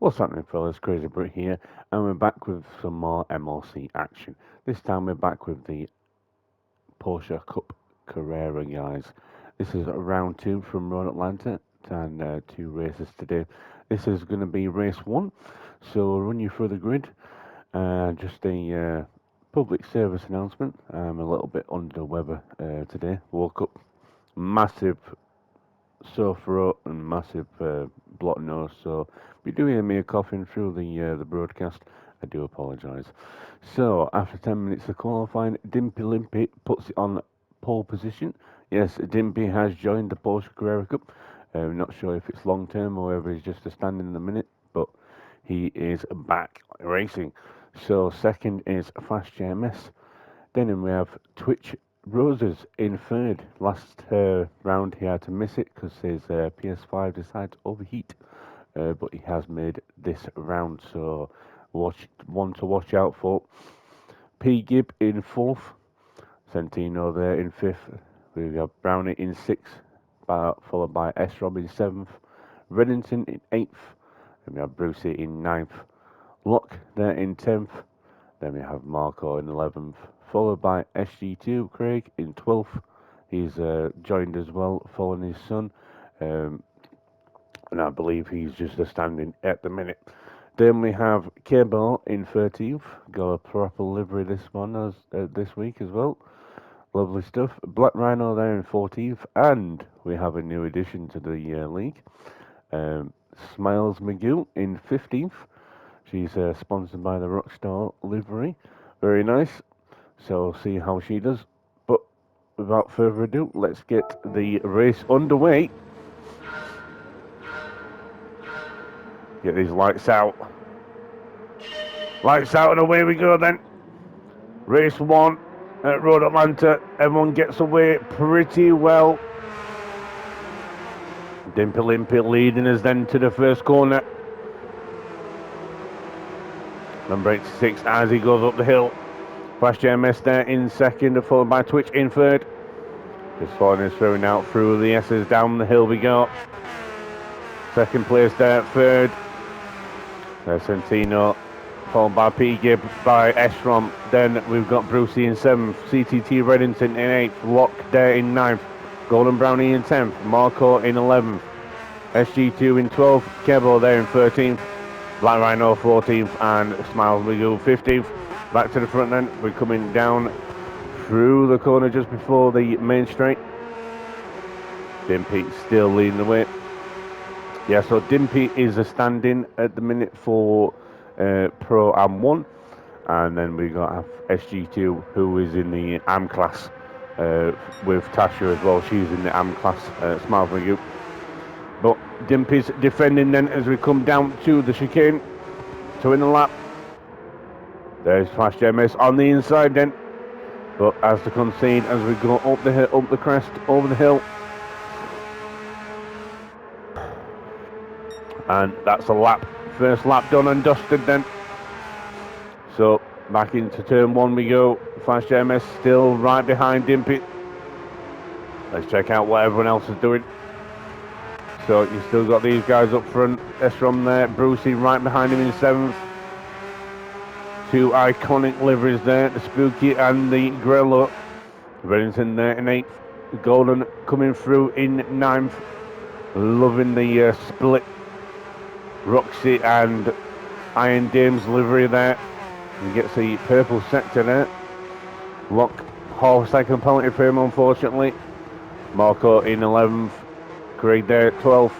What's happening, fellas? Crazy Brit here, and we're back with some more MLC action. This time we're back with the Porsche Cup Carrera, guys. This is round two from Road Atlanta, and two races today. This is going to be race one, so I'll run you through the grid. Just a public service announcement. I'm a little bit under the weather today. Woke up massive sore throat and massive blocked nose, so if you do hear me coughing through the broadcast, I do apologise. So after 10 minutes of qualifying, Dimpy Limpy puts it on pole position. Yes, Dimpy has joined the Porsche Carrera Cup. Not sure if it's long term or whether he's just a stand in the minute, but he is back racing. So second is Fast JMS. Then we have Twitch Roses in third. Last round he had to miss it because his PS5 decided to overheat. But he has made this round, so one to watch out for. P. Gibb in fourth. Centino there in fifth. We have Brownie in sixth, followed by S. Rob in seventh. Reddington in eighth. Then we have Brucey in ninth. Locke there in 10th. Then we have Marco in 11th, followed by SG2 Craig in 12th. He's joined as well, following his son. And I believe he's just a standing at the minute. Then we have Cable in 13th. Got a proper livery this week as well. Lovely stuff. Black Rhino there in 14th. And we have a new addition to the league. Smiles McGill in 15th. She's sponsored by the Rockstar livery. Very nice. So see how she does. But without further ado, let's get the race underway. Get these lights out. Lights out and away we go then. Race one at Road Atlanta. Everyone gets away pretty well. Dimpy Limpy leading us then to the first corner. Number 86 as he goes up the hill. Flash JMS there in second, followed by Twitch in third. Just following us throwing out through the S's. Down the hill we go. Second place there, third. There's Centino, followed by P. Gibb, by Estrom. Then we've got Brucey in seventh. CTT Reddington in eighth. Locke there in ninth. Golden Brownie in 10th. Marco in 11th. SG2 in 12th. Kebo there in 13th. Black Rhino 14th and Smiles Wiggle 15th. Back to the front then. We're coming down through the corner just before the main straight. Dimpy still leading the way. Yeah, so Dimpy is a stand-in at the minute for Pro Am 1. And then we got SG2 who is in the Am class with Tasha as well. She's in the Am class, Smiles Wiggle. But Dimpy's defending then as we come down to the chicane. To win the lap. There's Flash JMS on the inside then. But as to concede as we go up the hill, up the crest, over the hill. And that's a lap. First lap done and dusted then. So back into turn one we go. Flash JMS still right behind Dimpy. Let's check out what everyone else is doing. So you still got these guys up front. Estrom there, Brucey right behind him in 7th. Two iconic liveries there, the Spooky and the Grello. Reddington there in 8th. Golden coming through in 9th. Loving the split. Roxy and Iron Dame's livery there. He gets the purple sector there. Locke, half second penalty for him unfortunately. Marco in 11th. Craig there at 12th.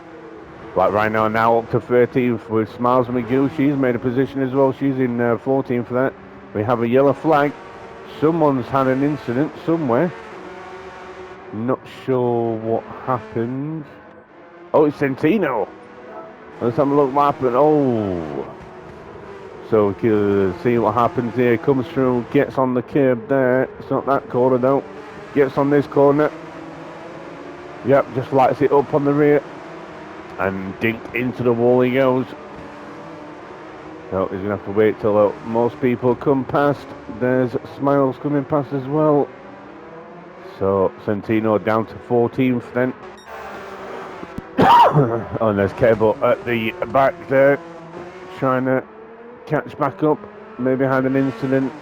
Black Rhino now up to 13th with Smiles McGill. She's made a position as well. She's in 14th for that. We have a yellow flag. Someone's had an incident somewhere. Not sure what happened. Oh, it's Centino. Let's have a look what happened. Oh. So we can see what happens here. Comes through, gets on the curb there. It's not that corner though. Gets on this corner. Yep, just lights it up on the rear. And dink into the wall he goes. So he's going to have to wait till most people come past. There's Smiles coming past as well. So Centino down to 14th then. Oh, and there's Cable at the back there. trying to catch back up. Maybe had an incident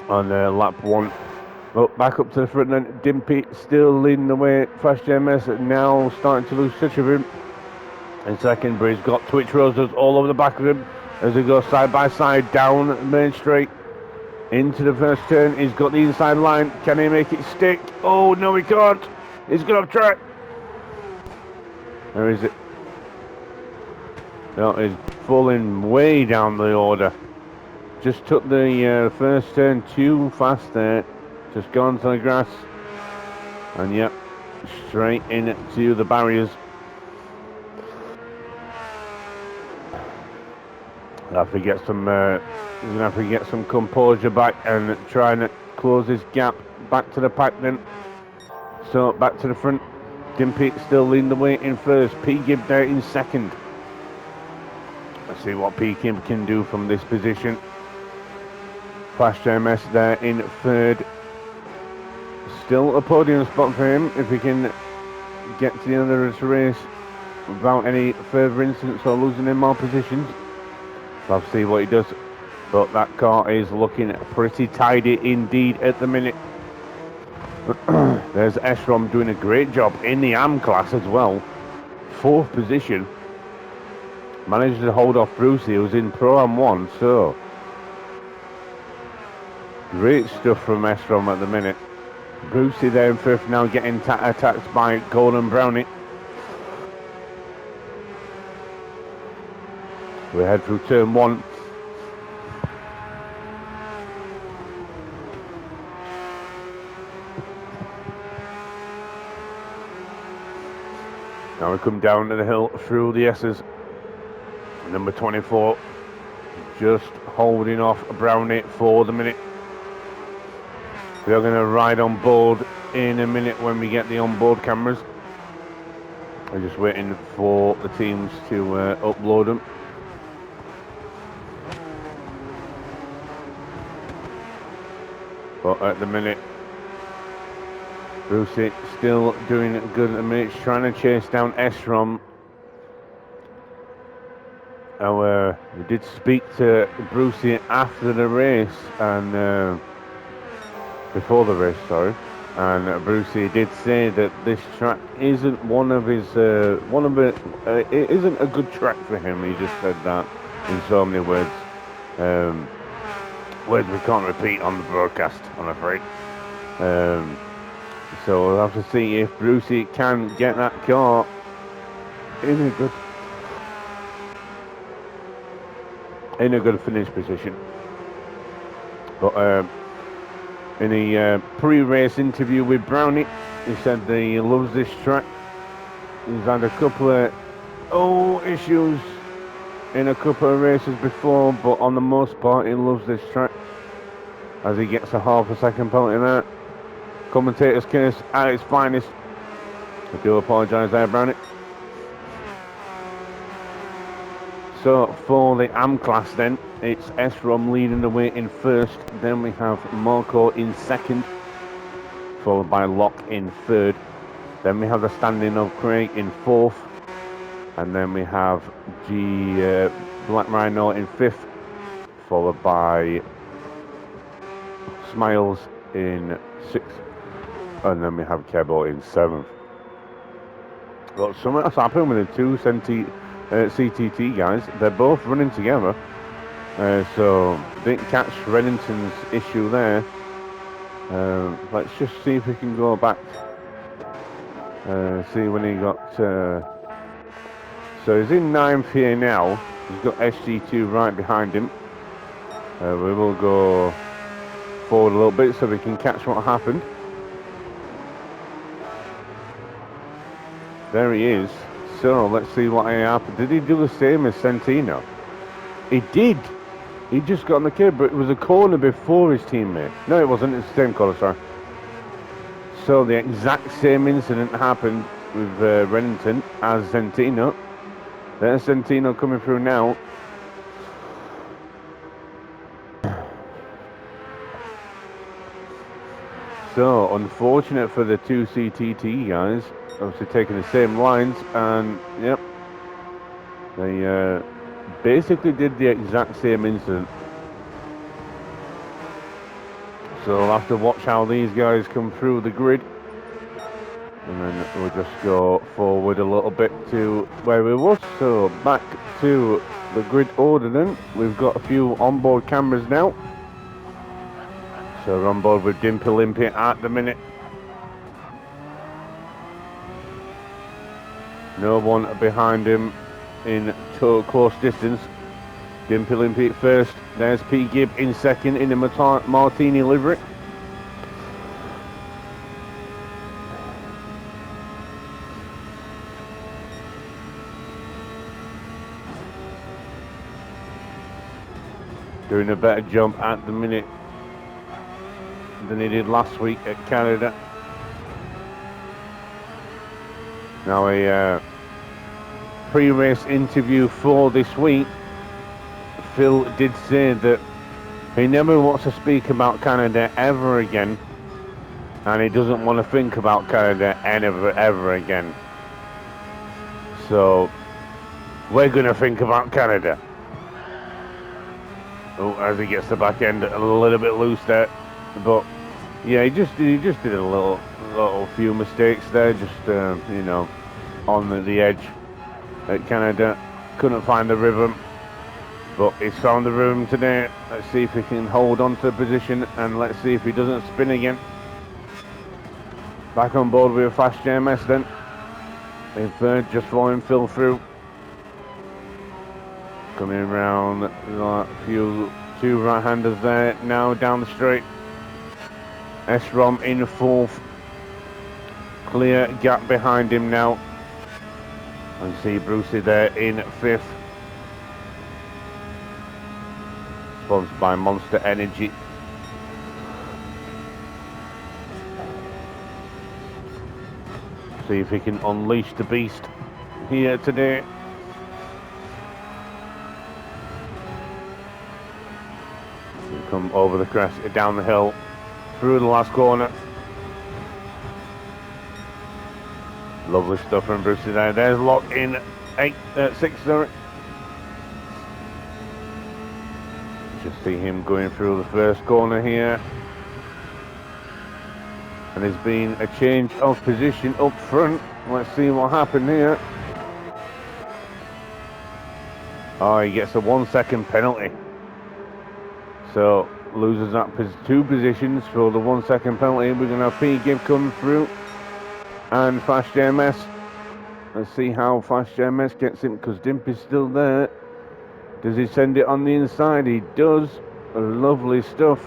on lap 1. But back up to the front then. Dimpy still leading the way. Flash JMS now starting to lose touch of him. In second, but he's got Twitch Roses all over the back of him as he goes side by side down Main Street into the first turn. He's got the inside line. Can he make it stick? Oh, no, he can't. He's got off track. Where is it? No, he's falling way down the order. Just took the first turn too fast there. Just gone to the grass. And yep, straight into the barriers. Have to get some, he's gonna have to get some composure back and try and close his gap back to the pack then. So back to the front. Dimpy still leading the way in first. P Gibb there in second. Let's see what P Gibb can do from this position. Flash JMS there in third. Still a podium spot for him if he can get to the end of this race without any further incidents or losing any more positions. We'll see what he does, but that car is looking pretty tidy indeed at the minute. There's Esrom doing a great job in the AM class as well. 4th position. Managed to hold off Brucey, who was in Pro Am 1, so great stuff from Esrom at the minute. Brucey there in 5th, now getting attacked by Golden Brownie. We head through turn 1. Now we come down to the hill through the S's. Number 24 just holding off Brownie for the minute. We are going to ride on board in a minute when we get the onboard cameras. I'm just waiting for the teams to upload them. But at the minute, Brucey still doing good at the minute, trying to chase down Esrom. We did speak to Brucey after the race and before the race, sorry. And Brucey did say that this track isn't one of his, it isn't a good track for him. He just said that in so many words. Words we can't repeat on the broadcast, I'm afraid. So we'll have to see if Brucey can get that car in a good finish position. But in the pre-race interview with Brownie, he said that he loves this track. He's had a couple of issues in a couple of races before, but on the most part he loves this track as he gets a half a second penalty in that. Commentator's curse at its finest. I do apologise there, Brownie. So for the AM class then, it's Esrom leading the way in first, then we have Marco in second, followed by Locke in third, then we have the standing of Craig in fourth, and then we have Black Rhino in fifth, followed by Smiles in sixth, and then we have Kebo in seventh. But something has happened with the two CTT guys. They're both running together, so didn't catch Reddington's issue there. Let's just see if we can go back, see when he got so he's in 9th here now. He's got SG2 right behind him. We will go forward a little bit so we can catch what happened. There he is. So let's see what happened. Did he do the same as Santino? He did. He just got on the curb, but it was a corner before his teammate. No, it wasn't. It's the same corner, sorry. So the exact same incident happened with Reddington as Santino. There's Santino coming through now. So unfortunate for the two CTT guys. Obviously taking the same lines, and yep, they basically did the exact same incident. So we'll have to watch how these guys come through the grid. And then we'll just go forward a little bit to where we was. So back to the grid order then. We've got a few onboard cameras now. So we're on board with Dimpy Limpy at the minute. No one behind him in close distance. Dimpy Limpy first. There's P. Gibb in second in the Martini livery. Doing a better job at the minute than he did last week at Canada. Now a pre-race interview for this week, Phil did say that he never wants to speak about Canada ever again, and he doesn't want to think about Canada ever again. So we're going to think about Canada. Oh, as he gets the back end a little bit loose there, but yeah, he just did a little few mistakes there, just you know, on the edge at Canada. Couldn't find the rhythm, but he's found the rhythm today. Let's see if he can hold on to the position, and let's see if he doesn't spin again. Back on board with a fast JMS then. In third, just following Phil through. Coming around, a two right-handers there, now down the straight. S-Rom in fourth. Clear gap behind him now. And see Brucey there in fifth. Sponsored by Monster Energy. See if he can unleash the beast here today. Come over the crest, down the hill, through the last corner. Lovely stuff from Brucey there. There's lock in 6, sorry. Just see him going through the first corner here. And there's been a change of position up front. Let's see what happened here. Oh, he gets a 1 second penalty. So loses that 2 positions for the 1 second penalty. We're going to have P. Gibb come through and Fast JMS. Let's see how Fast JMS gets him, because Dimpy's still there. Does he send it on the inside? He does. Lovely stuff.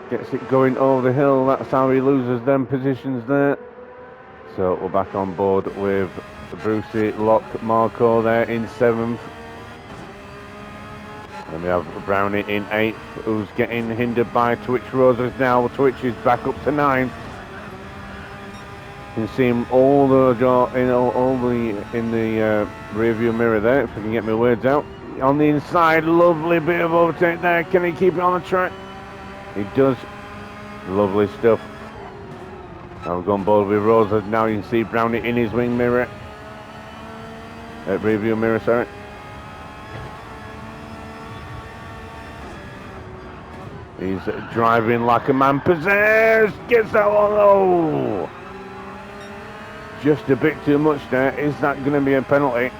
Gets it going over the hill. That's how he loses them positions there. So we're back on board with Brucey, Locke, Marco there in 7th. And we have Brownie in 8th, who's getting hindered by Twitch Roses now. Twitch is back up to 9th. You can see him all the in the rear view mirror there, if I can get my words out. On the inside, lovely bit of overtake there. Can he keep it on the track? He does. Lovely stuff. I've gone board with Roses now. You can see Brownie in his wing mirror. Rear view mirror, sorry. He's driving like a man possessed. Gets that one. Oh! Just a bit too much there. Is that going to be a penalty?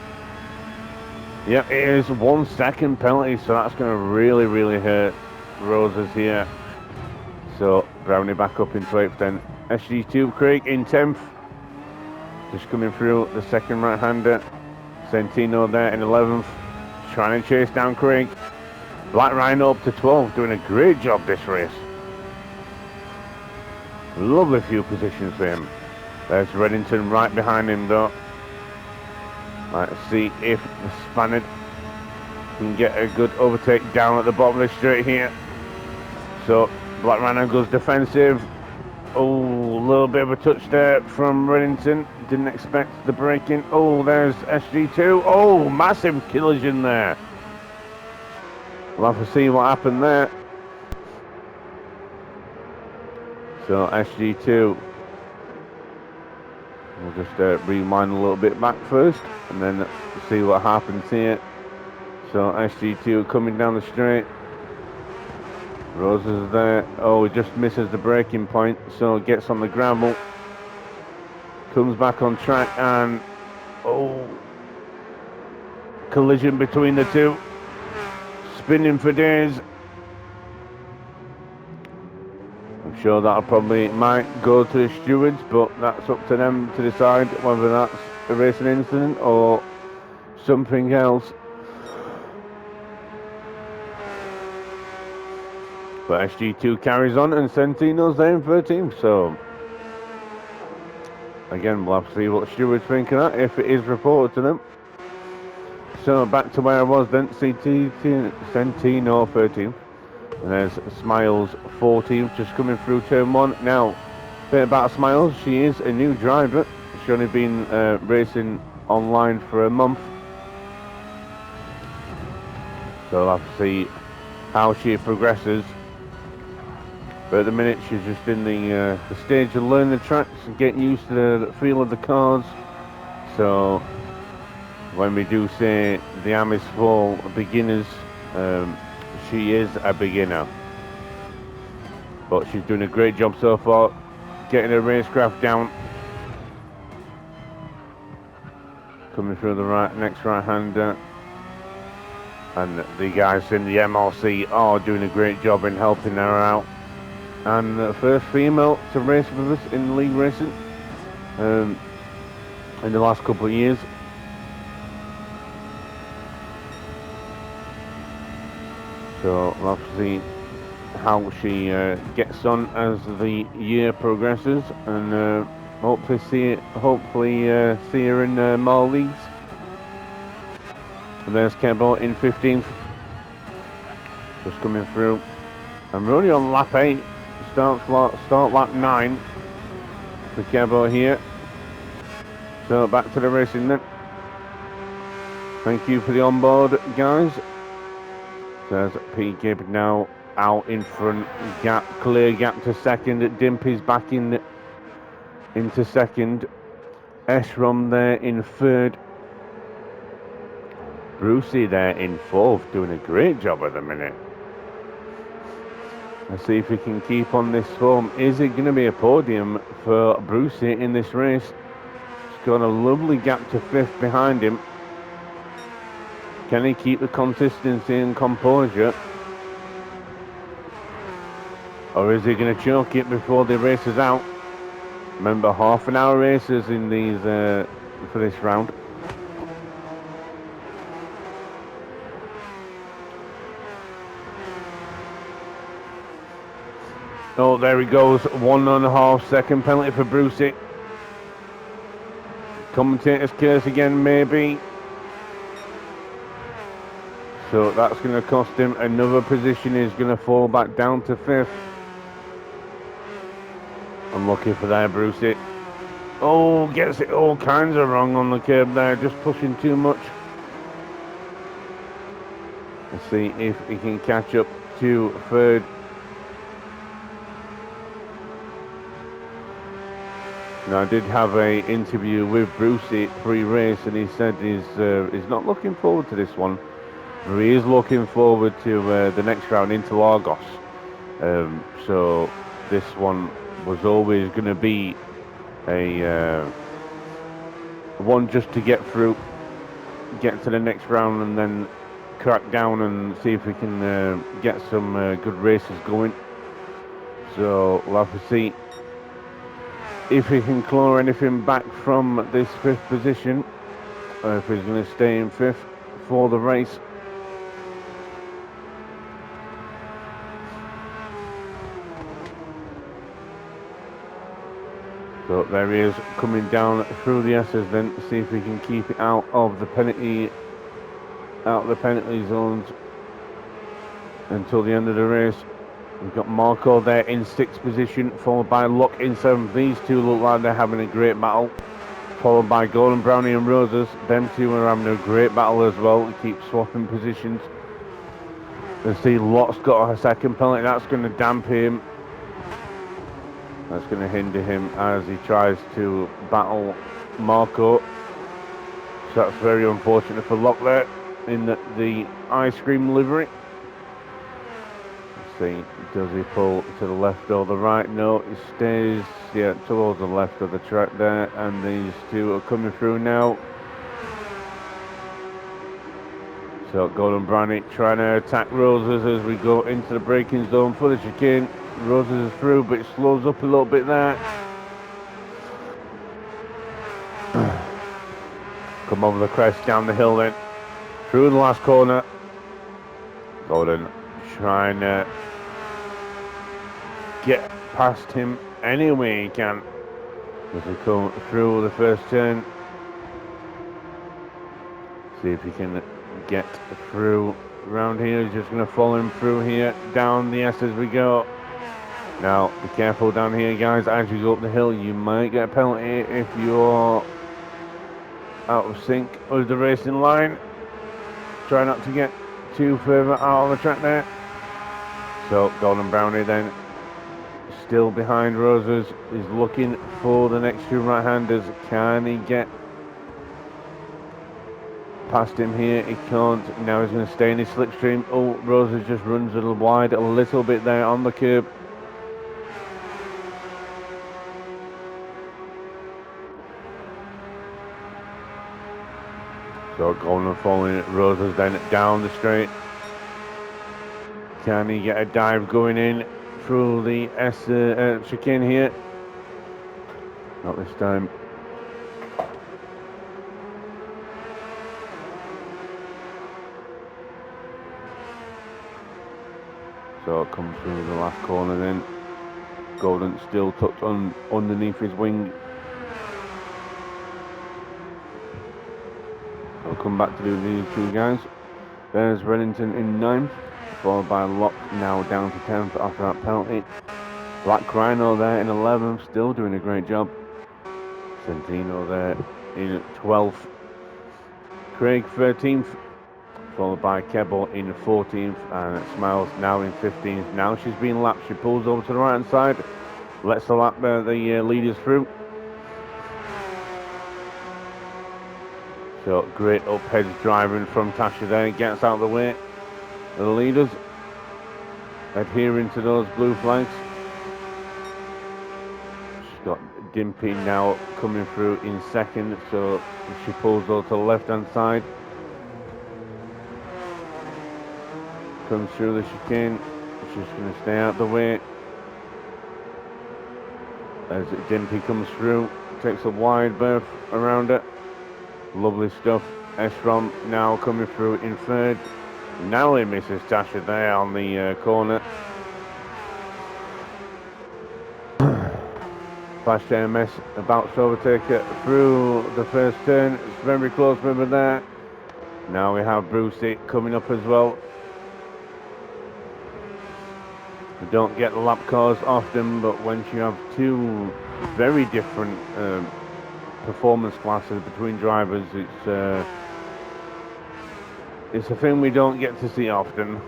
Yep, it is 1 second penalty, so that's going to really, really hurt Roses here. So Brownie back up into 8th then. SG2 Craig in 10th. Just coming through the second right-hander. Centino there in 11th. Trying to chase down Craig. Black Rhino up to 12th, doing a great job this race. Lovely few positions for him. There's Reddington right behind him though. Let's see if the Spaniard can get a good overtake down at the bottom of the straight here. So Black Rhino goes defensive. Oh, a little bit of a touch there from Reddington. Didn't expect the braking. Oh, there's SG2. Oh, massive collision there. We'll have to see what happened there. So SG2. We'll just rewind a little bit back first, and then see what happens here. So SG2 coming down the straight. Roses is there. Oh, he just misses the braking point, so gets on the gravel. Comes back on track and collision between the two. Spinning for days. I'm sure that'll probably might go to the stewards, but that's up to them to decide whether that's a racing incident or something else. But SG2 carries on and Centino's there in 13th, so again we'll have to see what the stewards think of that if it is reported to them. So back to where I was then, Centino 13th, and there's Smiles 14th just coming through turn 1. Now, a bit about Smiles, she is a new driver, she's only been racing online for a month. So we'll have to see how she progresses. But at the minute she's just in the stage of learning the tracks and getting used to the feel of the cars. So when we do say the AM is for beginners, she is a beginner. But she's doing a great job so far, getting her racecraft down. Coming through the next right-hander. And the guys in the MRC are doing a great job in helping her out. And the first female to race with us in league racing in the last couple of years. So we'll have to see how she gets on as the year progresses, and hopefully see her in more leagues. And there's Kebo in 15th, just coming through. And we're only on lap 8. Start lap 9 for Kebo here. So back to the racing then. Thank you for the onboard, guys. There's Pete Gibb now out in front. Clear gap to second. Dimpy's back into second. Eshram there in third. Brucey there in fourth, doing a great job at the minute. Let's see if he can keep on this form. Is it going to be a podium for Brucey in this race? He's got a lovely gap to fifth behind him. Can he keep the consistency and composure? Or is he going to choke it before the race is out? Remember, half an hour races in these for this round. Oh, there he goes. 1.5 second penalty for Brucey. Commentator's curse again, maybe. So that's going to cost him another position. He's going to fall back down to fifth. Unlucky for there, Brucey. Oh, gets it all kinds of wrong on the curb there. Just pushing too much. Let's see if he can catch up to third. Now, I did have an interview with Brucey pre-race, and he said he's not looking forward to this one. He is looking forward to the next round into Argos. So this one was always going to be a one just to get through, get to the next round, and then crack down and see if we can get some good races going. So we'll have to see if he can claw anything back from this fifth position, or if he's going to stay in fifth for the race. So there he is, coming down through the S's then, to see if we can keep it out of the penalty zones until the end of the race. We've got Marco there in 6th position, followed by Luck in 7th. These two look like they're having a great battle, followed by Golden Brownie and Roses. Them two are having a great battle as well. We keep swapping positions. Let's see, Lott's got a second penalty. That's going to dampen him. That's going to hinder him as he tries to battle Marco. So that's very unfortunate for Locke there in the ice cream livery. Let's see, does he pull to the left or the right? No, he stays towards the left of the track there, and these two are coming through now. So Golden Brownie trying to attack Roses as we go into the braking zone for the chicane. Roses is through, but it slows up a little bit there. Come over the crest, down the hill then. Through the last corner. Golden trying to get past him any way he can as we come through the first turn. See if he can get through around here. He's just going to follow him through here, down the S as we go. Now, be careful down here, guys. As you go up the hill, you might get a penalty if you're out of sync with the racing line. Try not to get too further out on the track there. So, Golden Brownie then, still behind Roses, is looking for the next two right-handers. Can he get past him here? He can't. Now he's going to stay in his slipstream. Oh, Roses just runs a little wide a little bit there on the curb. So Golden following Roses then down the straight. Can he get a dive going in through the S chicane here? Not this time. So it comes through the last corner then. Golden still tucked on underneath his wing. I'll come back to do these two guys. There's Reddington in 9th, followed by Locke now down to 10th after that penalty. Black Rhino there in 11th, still doing a great job. Centino there in 12th. Craig 13th, followed by Kebble in 14th, and Smiles now in 15th. Now she's being lapped. She pulls over to the right hand side, lets the lap the leaders through. So great up-head driving from Tasha there, gets out of the way. The leaders adhering to those blue flags. She's got Dimpy now coming through in second, so she pulls over to the left-hand side. Comes through the chicane. She's going to stay out the way. As Dimpy comes through, takes a wide berth around it. Lovely stuff. Estrom now coming through in third. Now he misses Tasha there on the corner. Flash MS about to overtake her through the first turn. It's very close, remember there. Now we have Brucey coming up as well. We don't get the lap cars often, but when you have two very different performance classes between drivers, it's a thing we don't get to see often,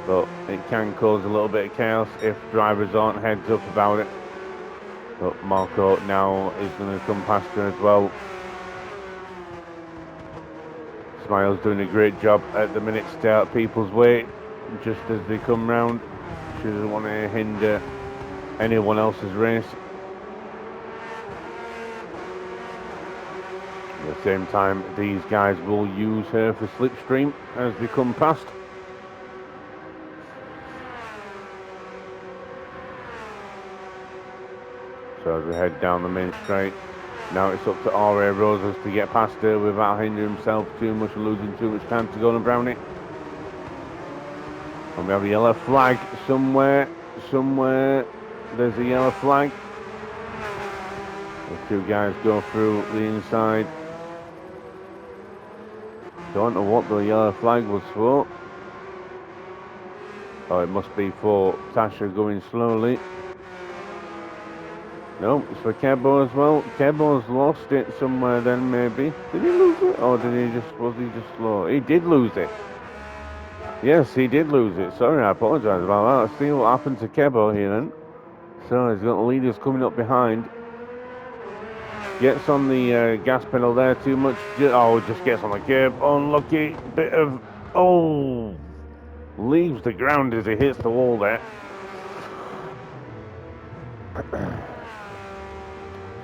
but it can cause a little bit of chaos if drivers aren't heads up about it. But Marco now is going to come past her as well. Smiles doing a great job at the minute, stay out of people's way just as they come round. She doesn't want to hinder anyone else's race. At the same time, these guys will use her for slipstream as they come past. So as we head down the main straight, now it's up to R.A. Roses to get past her without hindering himself too much, losing too much time to Golden Brownie. And we have a yellow flag somewhere. There's a yellow flag. The two guys go through the inside. Don't know what the yellow flag was for. Oh, it must be for Tasha going slowly. No, it's for Kebo as well. Kebo's lost it somewhere then, maybe. Did he lose it? Or was he just slow? He did lose it. Yes, he did lose it. Sorry, I apologise about that. Let's see what happened to Kebo here then. So he's got the leaders coming up behind. Gets on the gas pedal there too much. Just gets on the curb. Unlucky bit of... Oh! Leaves the ground as he hits the wall there.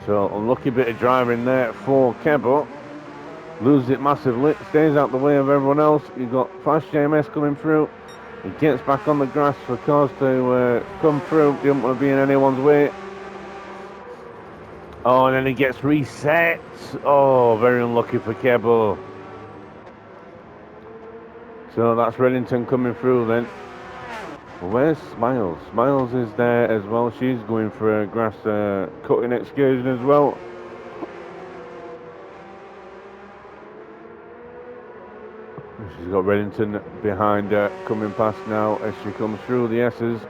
So, unlucky bit of driving there for Kebo. Loses it massively. Stays out the way of everyone else. You've got Fast JMS coming through. He gets back on the grass for cars to come through. Didn't want to be in anyone's way. Oh, and then he gets reset. Oh, very unlucky for Kebo. So that's Reddington coming through then. Where's Smiles? Smiles is there as well. She's going for a grass cutting excursion as well. She's got Reddington behind her coming past now as she comes through the S's.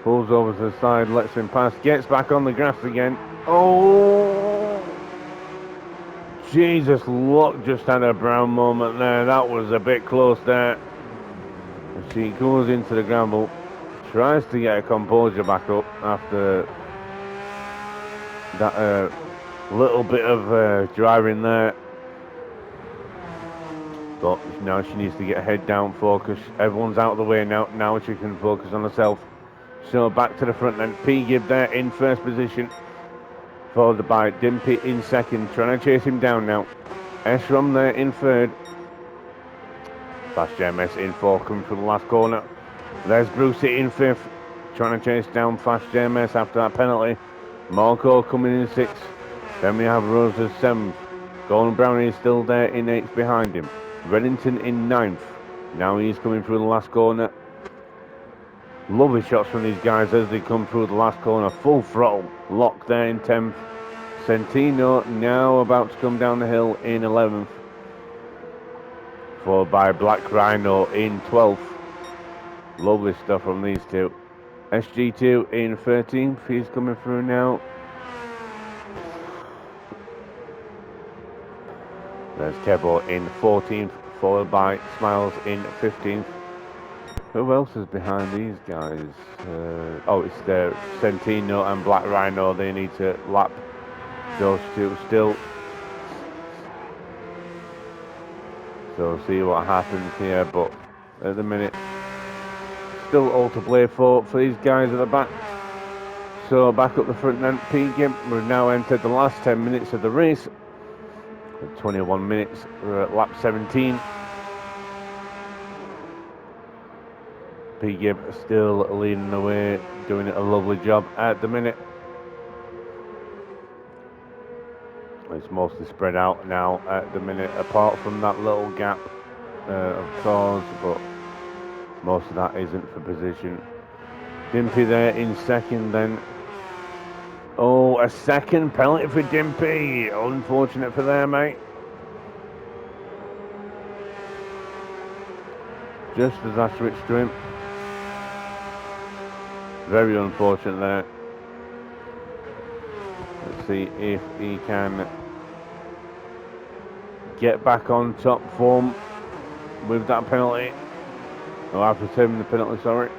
Pulls over to the side, lets him pass, gets back on the grass again. Oh! Jesus, look, just had a brown moment there. That was a bit close there. She goes into the gravel, tries to get her composure back up after that little bit of driving there. But now she needs to get her head down, focus. Everyone's out of the way now. Now she can focus on herself. So back to the front then. P. Gibb there in first position. Followed by Dimpy in second. Trying to chase him down now. Esrom there in third. Fast JMS in fourth, coming from the last corner. There's Brucey in fifth. Trying to chase down Fast JMS after that penalty. Marco coming in sixth. Then we have Rose as seventh. Gordon Brown is still there in eighth behind him. Reddington in ninth. Now he's coming through the last corner. Lovely shots from these guys as they come through the last corner. Full throttle. Lock there in 10th. Centino now about to come down the hill in 11th. Followed by Black Rhino in 12th. Lovely stuff from these two. SG2 in 13th. He's coming through now. There's Kebo in 14th. Followed by Smiles in 15th. Who else is behind these guys? It's the Centino and Black Rhino. They need to lap those two still. So we'll see what happens here. But at the minute, still all to play for these guys at the back. So back up the front then. P. Gibb, we've now entered the last 10 minutes of the race. 21 minutes. We're at lap 17. P. Gibb still leading the way, doing a lovely job at the minute. It's mostly spread out now at the minute, apart from that little gap of cars, but most of that isn't for position. Dimpy there in second then. Oh, a second penalty for Dimpy. Unfortunate for there, mate. Just as I switched to him. Very unfortunate there. Let's see if he can get back on top form with that penalty. Oh, after taking the penalty, sorry.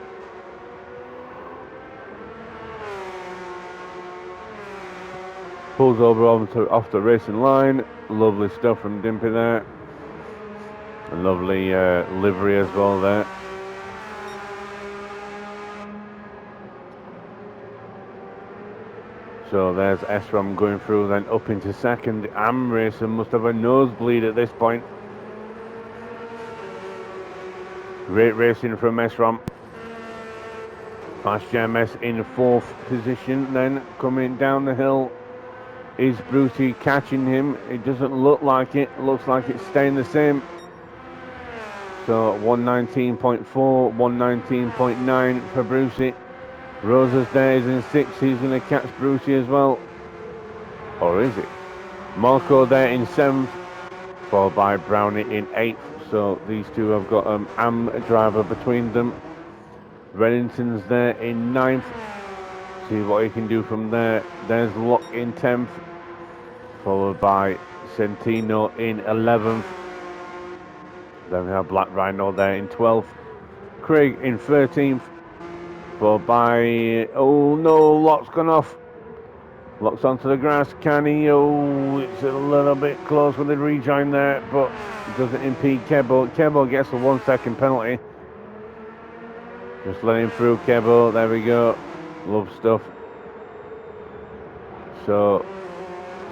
Pulls over off the racing line. Lovely stuff from Dimpy there. A lovely livery as well there. So there's Esrom going through, then up into second. Mrc must have a nosebleed at this point. Great racing from Esrom. Fast JMS in fourth position. Then coming down the hill is Brucey catching him. It doesn't look like it. Looks like it's staying the same. So 119.4, 119.9 for Brucey. Rosas there is in sixth. He's going to catch Brucey as well. Or is it? Marco there in seventh. Followed by Brownie in eighth. So these two have got AM driver between them. Reddington's there in ninth. See what he can do from there. There's Locke in 10th. Followed by Centino in 11th. Then we have Black Rhino there in 12th. Craig in 13th. Followed by, oh no, Lock's gone off. Lock's onto the grass, can he? Oh, it's a little bit close with the rejoin there, but it doesn't impede Kebo. Kebo gets a 1 second penalty. Just let him through, Kebo. There we go. Love stuff. So,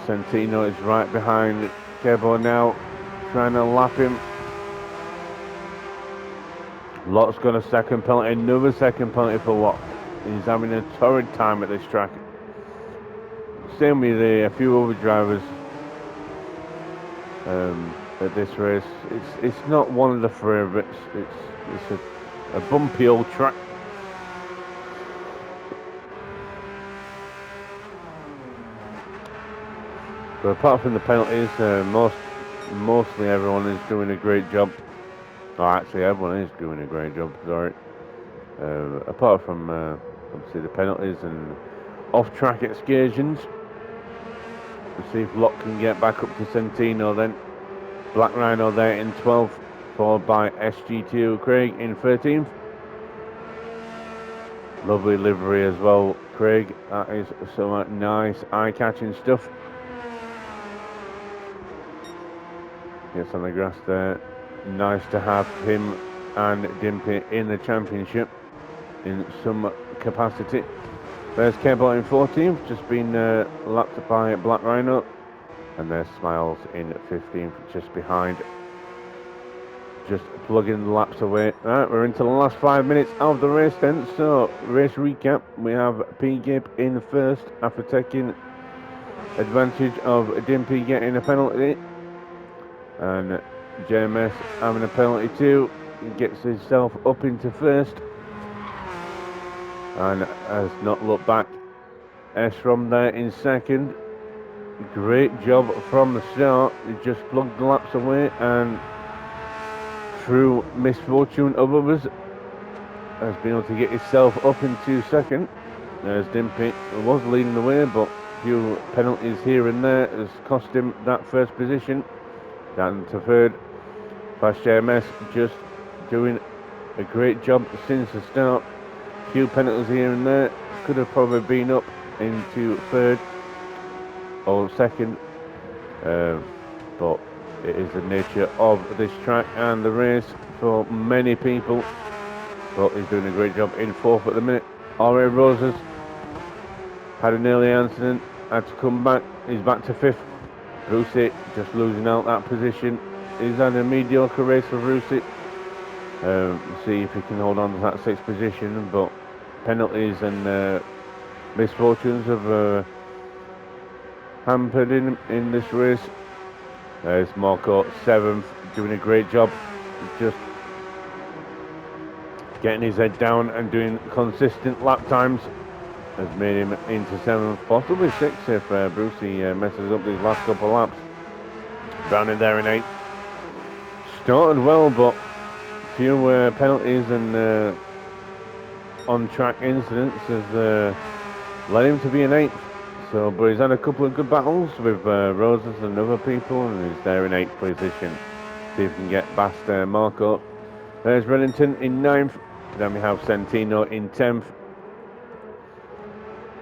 Santino is right behind Kebo now, trying to lap him. Lock's got a second penalty, another second penalty for Lock. He's having a torrid time at this track. Same with a few other drivers at this race. It's not one of the favourites. It's a bumpy old track. But apart from the penalties, mostly everyone is doing a great job. Oh, actually, everyone is doing a great job. Sorry. Apart from obviously the penalties and off-track excursions. We'll see if Locke can get back up to Santino then. Black Rhino there in 12th, followed by SG2 Craig in 13th. Lovely livery as well, Craig. That is some nice eye-catching stuff. Gets on the grass there. Nice to have him and Dimpy in the championship in some capacity. There's Kebo in 14th, just been lapped by Black Rhino. And there's Smiles in 15th, just behind. Just plugging the laps away. Right, we're into the last 5 minutes of the race then. So, race recap. We have P. Gibb in first after taking advantage of Dimpy getting a penalty. And JMS having a penalty too. He gets himself up into first. And has not looked back. S from there in second. Great job from the start. He just plugged the laps away and through misfortune of others has been able to get himself up into second. There's Dimpy, who was leading the way, but a few penalties here and there has cost him that first position. Down to third. Fast JMS just doing a great job since the start. A few penalties here and there. Could have probably been up into third or second, but it is the nature of this track and the race for many people. But he's doing a great job in fourth at the minute. R.A. Roses had an early accident, had to come back. He's back to fifth. Brucey just losing out that position. He's had a mediocre race for Brucey. See if he can hold on to that sixth position, but penalties and misfortunes have hampered him in this race. There's Marco, 7th, doing a great job, just getting his head down and doing consistent lap times. Has made him into 7th, possibly 6th if Brucey messes up these last couple of laps. Brown in there in 8th. Started well, but a few penalties and on-track incidents has led him to be in 8th. So, but he's had a couple of good battles with Roses and other people, and he's there in 8th position. See if he can get past Marco. There's Reddington in 9th. Then we have Santino in 10th.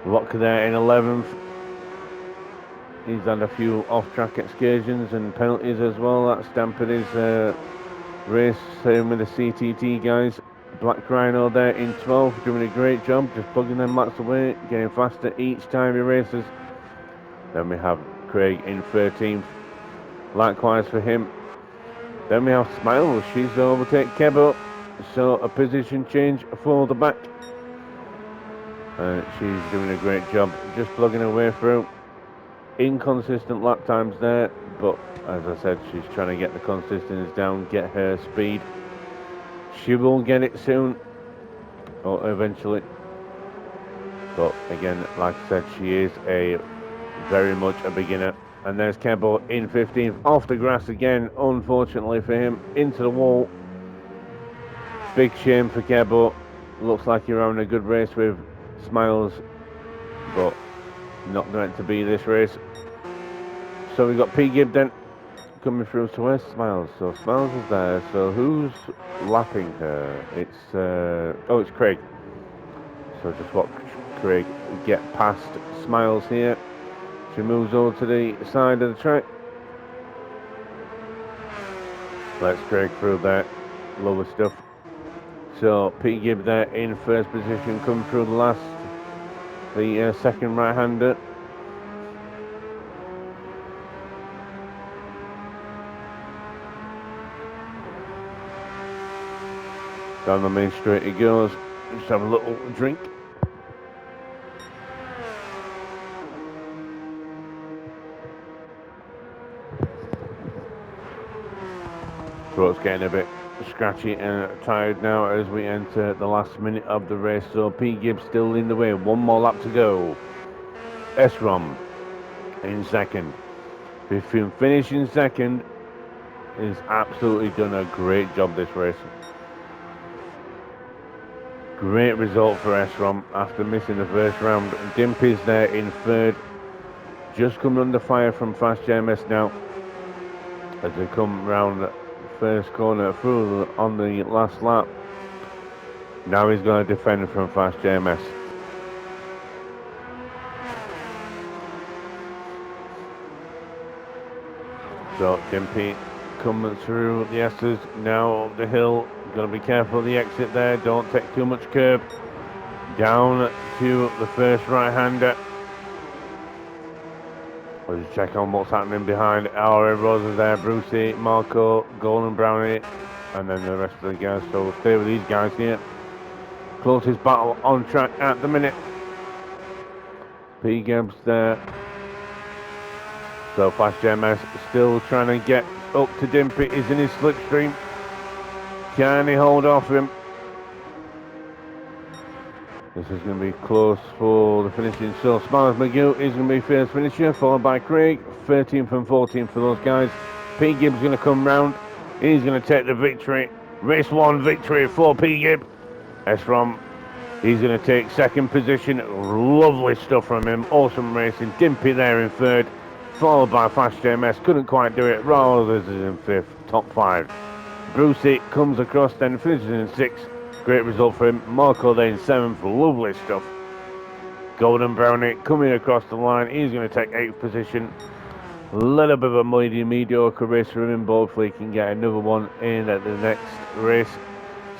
Lock there in 11th. He's had a few off-track excursions and penalties as well. That's dampened his race. Same with the CTT guys. Black Rhino there in 12th, doing a great job, just plugging them laps away, getting faster each time he races. Then we have Craig in 13th, likewise for him. Then we have Smiles, she's to overtake Kebo, so a position change for the back. She's doing a great job, just plugging her way through. Inconsistent lap times there, but as I said, she's trying to get the consistency down, get her speed. She will get it soon, or eventually. But again, like I said, she is very much a beginner. And there's Kebo in 15th, off the grass again, unfortunately for him, into the wall. Big shame for Kebo. Looks like you're having a good race with Smiles, but not meant to be this race. So we've got P. Gibb then coming through to where's Smiles? So Smiles is there. So who's lapping her? It's it's Craig. So just watch Craig get past Smiles here. She moves over to the side of the track. Let's Craig through that lower stuff. So Pete Gibb there in first position, coming through the second right-hander. Down the main straight he goes. Just have a little drink. Throat's getting a bit scratchy and tired now as we enter the last minute of the race. So Pete Gibb still in the way. One more lap to go. Esrom in second. If he finish in second, he's absolutely done a great job this race. Great result for Esrom after missing the first round. Dimpy's there in third. Just coming under fire from Fast JMS now as they come round the first corner through on the last lap. Now he's going to defend from Fast JMS. So Dimpy coming through the S's now up the hill. Got to be careful of the exit there. Don't take too much curb. Down to the first right-hander. We'll just check on what's happening behind. Our Rose is there. Brucey, Marco, Golden Brownie, and then the rest of the guys. So we'll stay with these guys here. Closest battle on track at the minute. P. Gibbs there. So Fast JMS still trying to get up to Dimpy. He's in his slipstream. Can he hold off him? This is going to be close for the finishing. So Smiles McGill is going to be first finisher, followed by Craig. 13th and 14th for those guys. P. Gibbs going to come round. He's going to take the victory. Race 1 victory for P. Gibb. Esrom, he's going to take second position. Lovely stuff from him. Awesome racing. Dimpy there in third, followed by Fast JMS. Couldn't quite do it. Rawls is in fifth. Top 5. Brucey comes across, then finishes in sixth. Great result for him. Marco there in seventh. Lovely stuff. Golden Brownie coming across the line. He's going to take 8th position. A little bit of a mediocre race for him, but hopefully he can get another one in at the next race.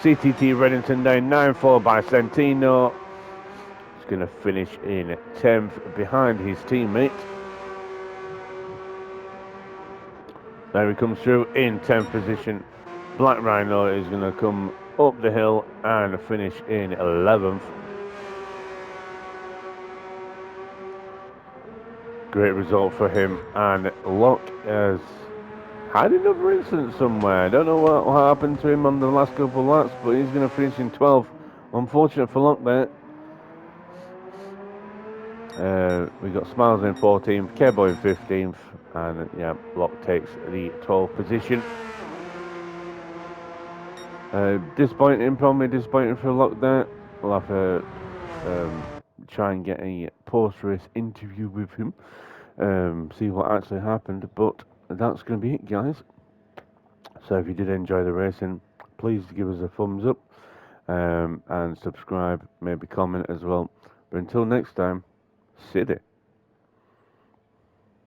CTT Reddington down 9, followed by Santino. He's going to finish in 10th behind his teammate. There he comes through in 10th position. Black Rhino is going to come up the hill and finish in 11th. Great result for him. And Locke has had another incident somewhere. I don't know what happened to him on the last couple of laps, but he's going to finish in 12th. Unfortunate for Locke there. We got Smiles in 14th, Kebo in 15th, and yeah, Locke takes the 12th position. Probably disappointing for Locke there. We'll have to try and get a post-race interview with him, see what actually happened, but that's going to be it, guys. So if you did enjoy the racing, please give us a thumbs up and subscribe, maybe comment as well. But until next time, City.